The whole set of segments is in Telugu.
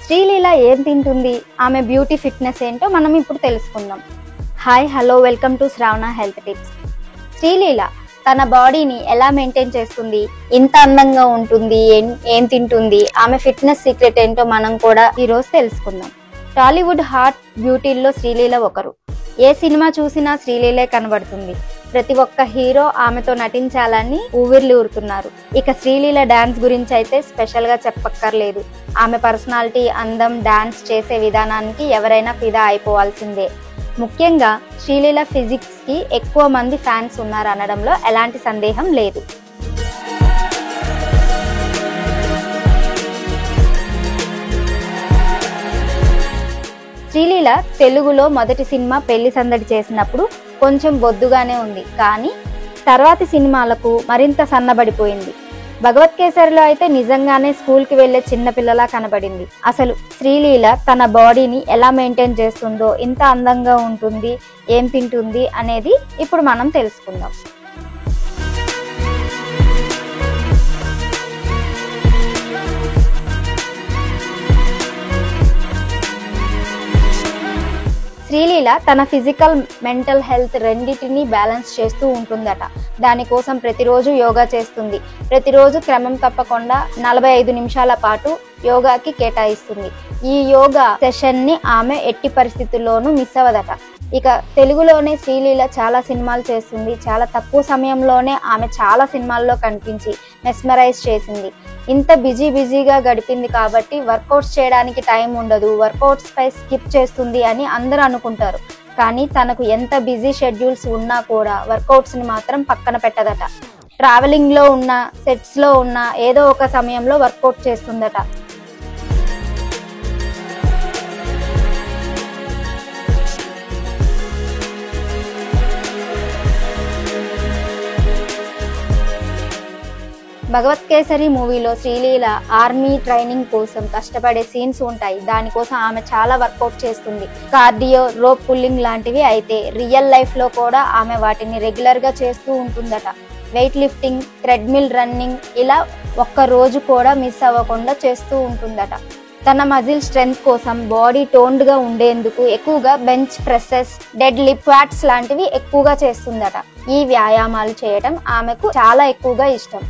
శ్రీలీల ఏం తింటుంది, ఆమె బ్యూటీ ఫిట్నెస్ ఏంటో మనం ఇప్పుడు తెలుసుకుందాం. Hi hello welcome to Shravana health tips. Sreeleela తన బాడీని ఎలా మెయింటైన్ చేస్తుంది, ఇంత అందంగా ఉంటుంది, ఏం తింటుంది, ఆమె ఫిట్నెస్ సీక్రెట్ ఏంటో మనం కూడా ఈరోజు తెలుసుకుందాం. టాలీవుడ్ హాట్ బ్యూటీల్లో శ్రీలీల ఒకరు. ఏ సినిమా చూసినా శ్రీలీలే కనబడుతుంది. ప్రతి ఒక్క హీరో ఆమెతో నటించాలని ఊవిర్లూరుతున్నారు. ఇక శ్రీలీల డాన్స్ గురించి అయితే స్పెషల్ గా చెప్పక్కర్లేదు. ఆమె పర్సనాలిటీ, అందం, డాన్స్ చేసే విధానానికి ఎవరైనా ఫిదా అయిపోవాల్సిందే. ముఖ్యంగా శ్రీలీల ఫిజిక్స్ కి ఎక్కువ మంది ఫ్యాన్స్ ఉన్నారు అనడంలో ఎలాంటి సందేహం లేదు. శ్రీలీల తెలుగులో మొదటి సినిమా పెళ్లి సందడి చేసినప్పుడు కొంచెం బొద్దుగానే ఉంది, కానీ తర్వాతి సినిమాలకు మరింత సన్నబడిపోయింది. భగవత్ కేసరిలో అయితే నిజంగానే స్కూల్కి వెళ్లే చిన్నపిల్లలా కనబడింది. అసలు శ్రీలీల తన బాడీని ఎలా మెయింటైన్ చేస్తుందో, ఇంత అందంగా ఉంటుంది, ఏం తింటుంది అనేది ఇప్పుడు మనం తెలుసుకుందాం. శ్రీలీల తన ఫిజికల్, మెంటల్ హెల్త్ రెండింటినీ బ్యాలెన్స్ చేస్తూ ఉంటుందట. దానికోసం ప్రతిరోజు యోగా చేస్తుంది. ప్రతిరోజు క్రమం తప్పకుండా 45 నిమిషాల పాటు యోగాకి కేటాయిస్తుంది. ఈ యోగా సెషన్ ని ఆమె ఎట్టి పరిస్థితుల్లోనూ మిస్ అవ్వదట. ఇక తెలుగులోనే శ్రీలీల చాలా సినిమాలు చేస్తుంది. చాలా తక్కువ సమయంలోనే ఆమె చాలా సినిమాల్లో కనిపించి మెస్మరైజ్ చేసింది. ఇంత బిజీగా గడిపింది కాబట్టి వర్కౌట్స్ చేయడానికి టైం ఉండదు, వర్కౌట్స్ పై స్కిప్ చేస్తుంది అని అందరూ అనుకుంటారు. కానీ తనకు ఎంత బిజీ షెడ్యూల్స్ ఉన్నా కూడా వర్కౌట్స్ ని మాత్రం పక్కన పెట్టదట. ట్రావెలింగ్ లో ఉన్న, సెట్స్ లో ఉన్న ఏదో ఒక సమయంలో వర్కౌట్ చేస్తుందట. భగవత్ కేసరి మూవీలో శ్రీలీల ఆర్మీ ట్రైనింగ్ కోసం కష్టపడే సీన్స్ ఉంటాయి. దానికోసం ఆమె చాలా వర్కౌట్ చేస్తుంది. కార్డియో, రోప్ పుల్లింగ్ లాంటివి. అయితే రియల్ లైఫ్ లో కూడా ఆమె వాటిని రెగ్యులర్ గా చేస్తూ ఉంటుందట. వెయిట్ లిఫ్టింగ్, థ్రెడ్మిల్ రన్నింగ్ ఇలా ఒక్క రోజు కూడా మిస్ అవ్వకుండా చేస్తూ ఉంటుందట. తన మజిల్ స్ట్రెంగ్త్ కోసం, బాడీ టోన్డ్ గా ఉండేందుకు ఎక్కువగా bench presses, dead lift, squats లాంటివి ఎక్కువగా చేస్తుందట. ఈ వ్యాయామాలు చేయడం ఆమెకు చాలా ఎక్కువగా ఇష్టం.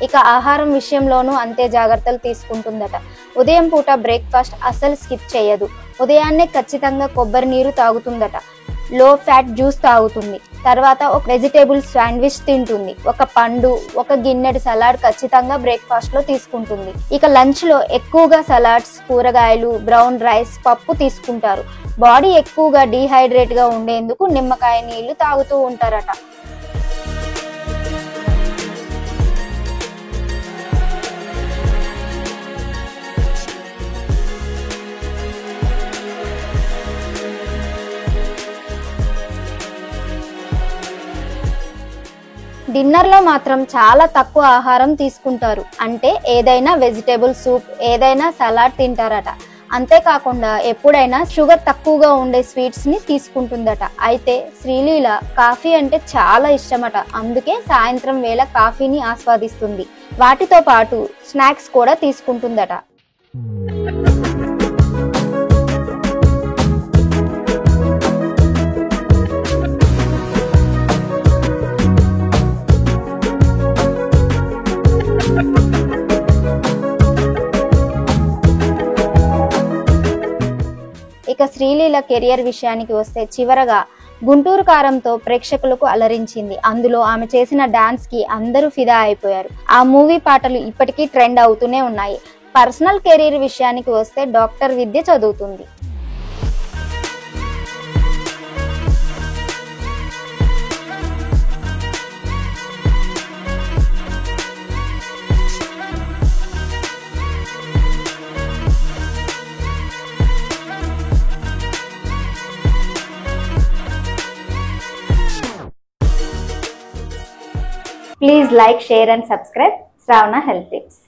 ఇక ఆహారం విషయంలోనూ అంతే జాగ్రత్తలు తీసుకుంటుందట. ఉదయం పూట బ్రేక్ఫాస్ట్ అస్సలు స్కిప్ చేయదు. ఉదయాన్నే ఖచ్చితంగా కొబ్బరి నీరు తాగుతుందట. లో ఫ్యాట్ జ్యూస్ తాగుతుంది. తర్వాత ఒక వెజిటేబుల్ శాండ్విచ్ తింటుంది. ఒక పండు, ఒక గిన్నెడు సలాడ్ ఖచ్చితంగా బ్రేక్ఫాస్ట్ లో తీసుకుంటుంది. ఇక లంచ్ లో ఎక్కువగా సలాడ్స్, కూరగాయలు, బ్రౌన్ రైస్, పప్పు తీసుకుంటారు. బాడీ ఎక్కువగా డీహైడ్రేట్ గా ఉండేందుకు నిమ్మకాయ నీళ్లు తాగుతూ ఉంటారట. డిన్నర్ లో మాత్రం చాలా తక్కువ ఆహారం తీసుకుంటారు. అంటే ఏదైనా వెజిటేబుల్ సూప్, ఏదైనా సలాడ్ తింటారట. అంతేకాకుండా ఎప్పుడైనా షుగర్ తక్కువగా ఉండే స్వీట్స్ ని తీసుకుంటుందట. అయితే శ్రీలీల కాఫీ అంటే చాలా ఇష్టమట. అందుకే సాయంత్రం వేళ కాఫీని ఆస్వాదిస్తుంది. వాటితో పాటు స్నాక్స్ కూడా తీసుకుంటుందట. ఇక శ్రీలీల కెరియర్ విషయానికి వస్తే చివరగా గుంటూరు కారంతో ప్రేక్షకులకు అలరించింది. అందులో ఆమె చేసిన డాన్స్ కి అందరూ ఫిదా అయిపోయారు. ఆ మూవీ పాటలు ఇప్పటికీ ట్రెండ్ అవుతూనే ఉన్నాయి. పర్సనల్ కెరీర్ విషయానికి వస్తే డాక్టర్ విద్య చదువుతుంది. Please like, share and subscribe Shravana health tips.